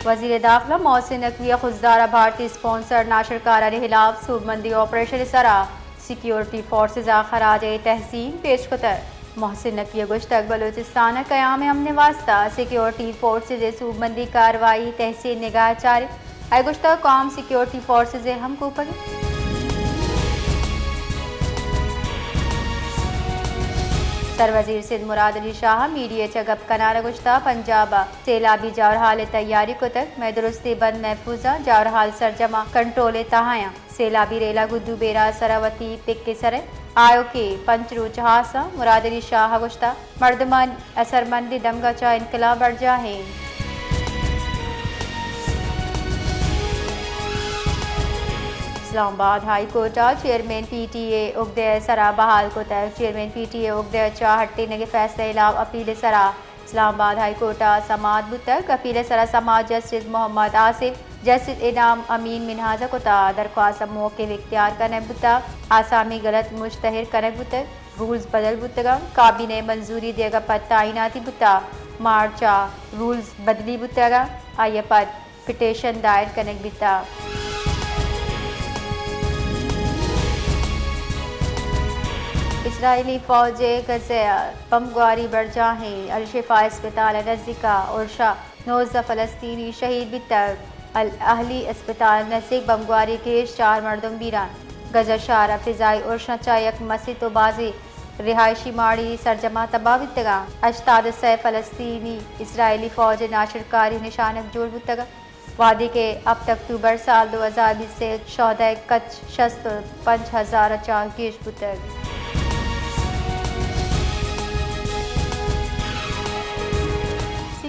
वज़ीर दाखिला मोहसिन नकवी खुजदारा भारतीय स्पॉन्सर नाशरकारा के खिलाफ सूबबंदी ऑपरेशन सरा सिक्योरिटी फोर्सेज खराज तहसीन पेश कतर। मोहसिन नकवी गुश्तक बलूचिस्तान क़याम अमन वास्ता सिक्योरिटी फोर्सेज सूबबंदी कार्रवाई तहसीन निगाह चार गुश्तक कौम सिक्योरिटी फोर्सेज हम कूपगी सरवजीर सिंध मुराद अली शाह मीडिया चगब कनारा गुश्ता पंजाब सैलाबी जावरहाल तैयारी को तक मैं दुरुस्ती बंद महफूजा जावरहाल सरजमा कंट्रोल तहाया सैलाबी रेला गुद्दू बेरा सरावती पिक के सर आयो के पंचरू चहासा मुराद अली शाह गुश्ता मर्दमान असरमंदी दमगचा इनकलाब बढ़ जाए। Islamabad high court chairman PTA उगदे सरा बहाल को तक चेयरमैन PTA उगदे चा हट्टे के फैसले इलाव अपील सरा इस्लामाबाद हाई कोर्ट समात बुतक अपील सरा समाज जस्टिस मोहम्मद आसिफ जस्टिस इनाम अमीन मिनहाजा कोता दरख्वास्त मौके इख्तियार करने बुता आसामी गलत मुश्तहर करने बुतक रूल्स बदल बुतगा काबिने मंजूरी देगा पद तैनाती बुता मार्चा रूल्स बदली बुतगा आये पद पिटिशन दायर करने बुता। इसराइली फौज गज़ा बमगुआरी बढ़ जाए अलशिफा अस्पताल नज़दीका उर्शा 19 फ़लस्तीनी शहीद बितर अल अहली अस्पताल नज़दीक बमगुआरी के 4 मर्दम बीरान गज़ा शारा फ़िज़ाई उर्शा चायक मसी तो बाजी रिहायशी माड़ी सरजमा तबाह बितगा 88 फ़लस्तीनी इसराइली फौज नाशरकारी निशानक जोड़ बितगा वादी के अब तक अक्टूबर साल 2020 से 14 कच शस्त्र 5000 चार गेश बुतग।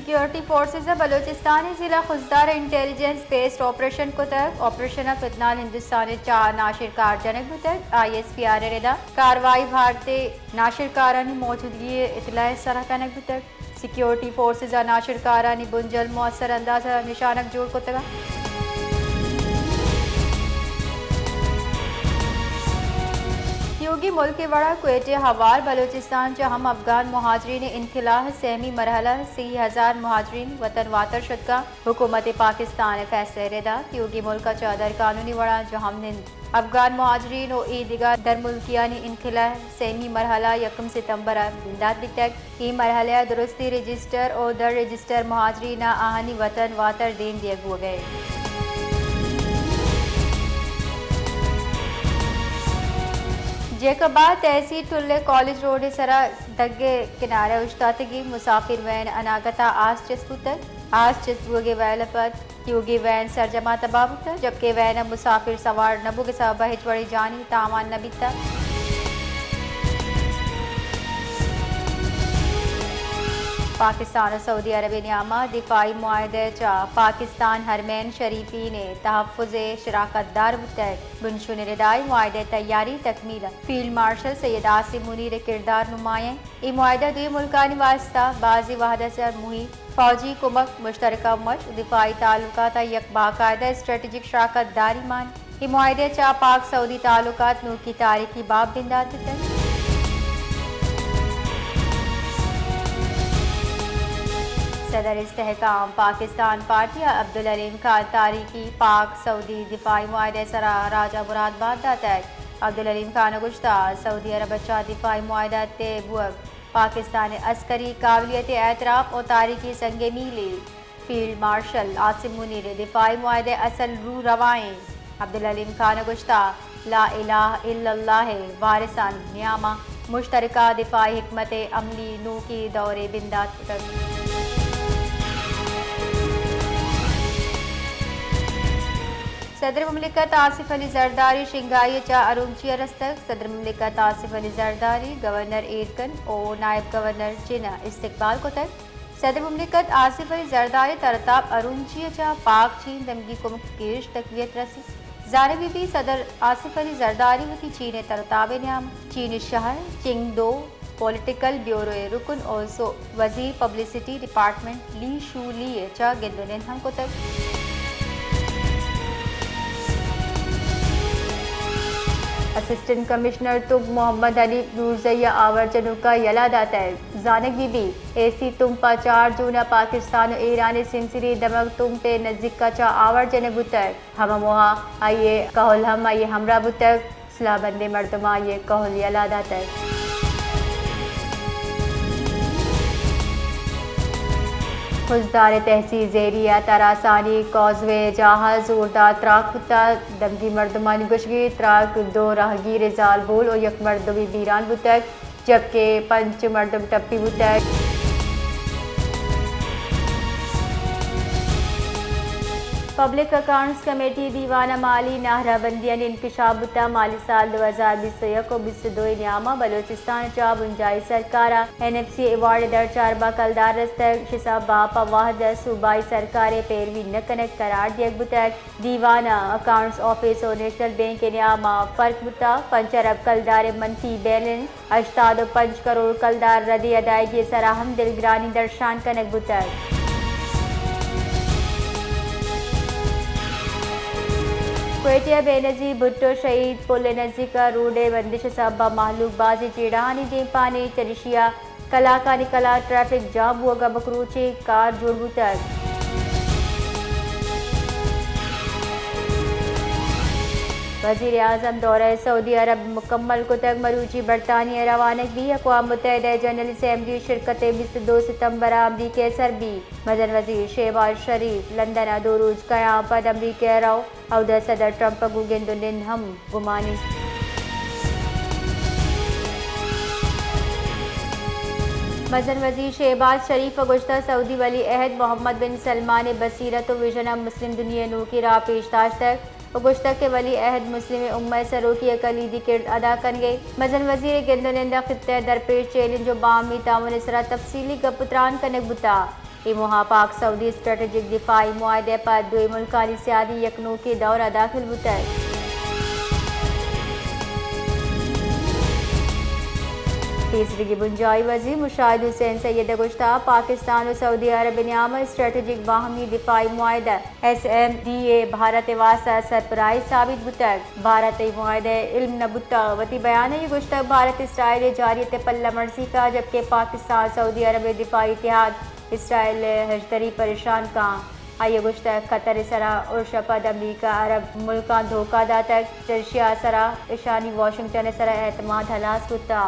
सिक्योरिटी फोर्सेज बलूचिस्तानी जिला खुजदार इंटेलिजेंस बेस्ड ऑपरेशन को तक ऑपरेशन फितनाल हिंदुस्तानी चार नाशिरकार जनक तक ISPR रेदा कार्रवाई भारतीय नाशिरकारानी मौजूदगी इतला सरा कनक तक सिक्योरिटी फोर्सेज नाशिरकारानी बुंजल मौसर अंदाज निशानक जोड़ को तक योगी मुल्क के बड़ा कुवैत हवार बलूचिस्तान हम अफगान महाजरीन इनखिलाह सहमी मरहला 30,000 महाजरीन वतन वातर शुदा हुकूमत पाकिस्तान फैसले रेदा योगी मुल्क का चादर कानूनी बड़ा हम अफगान महाजरीन और ईदगा दरमुल्कियानी इनखिलाह सहमी मरहला 1 सितंबर बिंदात तक ई मरहला दुरुस्ती रजिस्टर और दर रजिस्टर महाजरीन आहनी वतन वातर देन दिए हो गए। जेकबा तहसील टुल्ले कॉलेज रोड सरा दग्गे किनारे उश्तातगी मुसाफिर वैन अनागता आस चिस्बू के वैल पर क्योंकि वैन सरजमा तबाह जबकि वैन मुसाफिर सवार नबू के साथ बहिचवड़ी जानी तामान नबीता। पाकिस्तान और सऊदी अरब नियामा दिफाई मुआहदे चा पाकिस्तान हरमैन शरीफी ने तहफ़्फ़ुज़ शराकत दार बुनशुन रिदाई मुआहदे तैयारी तकमील फील्ड मार्शल सैयद आसिम मुनीर किरदार नुमाएं ये मुआहदा दुई मुल्कानी वास्ता बाजी वहदत से मुही फौजी कुमक मुश्तरका मश दिफाई ताल्लुकात यक बाकायदा स्ट्रेटजिक शराकत दारी मान ये मुआहदे चा पाक सऊदी ताल्लुकात नूर की तारीखी बाब बिंदात सदर इस्तेहकाम पाकिस्तान पार्टी अब्दुल अलीम खान तारीखी पाक सऊदी दिफाई मुआहदे सरा राजा मुरादबाद तक अब्दुल अलीम खान गुश्ता सऊदी अरब अच्छा दिफाई मुआहदा बुअब पाकिस्तान अस्करी काबिलियत एतराफ़ और तारीखी संगे मीली फील्ड मार्शल आसिम मुनीर दिफाई मुआहदे असल रू रवाएँ अब्दुल अलीम खान गुश्ता ला इलाहा इल्लल्लाह वारिसान नियामा मुश्तरका दिफाई हिकमत अमली नू की दौरे बिंदात तक। सदर मुमलिकत आसिफ अली जरदारी शिंगाई चा अरुमची अरस्तक सदर मुमलिकत आसिफ अली जरदारी गवर्नर एरकन और नायब गवर्नर जिना इस्तकबाल को तक सदर मुमलिकत आसिफ अली जरदारी तरताब अरुमची चा पाक चीन दमगी को मुख्य तकवीत रसी जानबी भी सदर आसिफ अली जरदारी की चीन तरताब न्याम चीन शहर चिंगदो पॉलिटिकल ब्यूरो रुकन और वजीर पब्लिसिटी डिपार्टमेंट ली शू ली चा गिंदुन हम को तक असिस्टेंट कमिश्नर तुम मोहम्मद अली नूरजैया आवर्जनु का यला दाता है जानक बीबी एसी तुम पा 4 जून पाकिस्तान ईरान सिंसिरी दमक तुम पे नजदीक का चा आवर्जन बुतर हम मोहा आइए कहल हम आइए हमरा बुतर सलाह बंदे मर्दमा आइए कहल यला दाता है। फौजदार तहसील ज़ेरिया तरासानी कॉजवे जहाज जोरदार त्राक बुता दमगी मर्दमानी गुशगी त्राक 2 राहगीर जाल बोल और यक मर्दमी बीरान बुतक जबकि 5 मर्दम टप्पी बुतक। पब्लिक अकाउंट्स कमेटी दीवाना माली नाहराबंदियान इंकशाफ बुता माली साल 2021 और 22 नियामा बलोचिस्तान चा बुंजाई सरकारा NFC अवार्ड दर 4 कलदार रस्तक शिसा बापा वाहद सूबाई सरकारें पैरवी न कनेक्ट करार दिया बुतक दीवाना अकाउंट्स ऑफिस और नेशनल बैंक के नियामा फर्क बुता 5 अरब कलदार मनफी बैलेंस 8.5 करोड़ कलदार रदी अदायगी सराहम दिलग्रानी दर्शान कनेक्ट बुतक। क्वेटिया बेनजीर भुट्टो शहीद पुल नज़ीका रोडे बंदिश सबा माहलूक बाजी चेड़ानी दे पानी चरिशिया कलाका निकला ट्रैफिक जाम हुआ बकरूचे कार जुड़बू तक। वज़ीर आज़म दौरा सऊदी अरब मुकम्मल को तक मरूची बरतानिया रवानगी अक़वाम मुत्तहिदा जनरल असम्बली शिरकत 22 सितम्बर अमरीकी सरबी मदन वज़ीर शहबाज शरीफ लंदन दोरूज क़याम पद अमरीकी रहो अवध सदर ट्रंप गुगेंदुनिन हम गुमानी। मदन वज़ीर शहबाज शरीफ गुज़श्ता सऊदी वली अहद मोहम्मद बिन सलमान बसीरत विजन मुस्लिम दुनिया नू की राह पेशताश तक गुश्ता के वली अहद मुस्लिम उम्मा सरो की कलीदी किरद अदा कर गए। मजन वज़ीर गेंदोनिंदा खित्ते दरपेश चैलेंज बामी ताउन इसरा तफसीली गपुत्रान कनक बुता इमोहा पाक सऊदी स्ट्रेटेजिक दिफाई मुआहदे पर 2 मुल्कानी सियादी यकनू के दौर दाखिल बुता। तीसरी की बुंजाई वज़ीर मुशाहिद हुसैन सैयद गुश्ता पाकिस्तान और सऊदी अरब नियाम स्ट्रेटेजिक बाहमी दिफाई मुआहदा SMDA भारत वास्ता सरप्राइज साबित बुतक भारत मुआहदे इल्म न बुता वती बयान ये गुश्ता भारत इसराइल जारियत पल्ला मर्जी का जबकि पाकिस्तान सऊदी अरब दिफाई इतिहाद इसराइल हजदरी परेशान का आइए गुश्ता कतर सरा और शपद अमरीका अरब मुल्क धोखा दातक चर्शिया सरा ईशानी वाशिंगटन सरा एतमाद हलास बुता।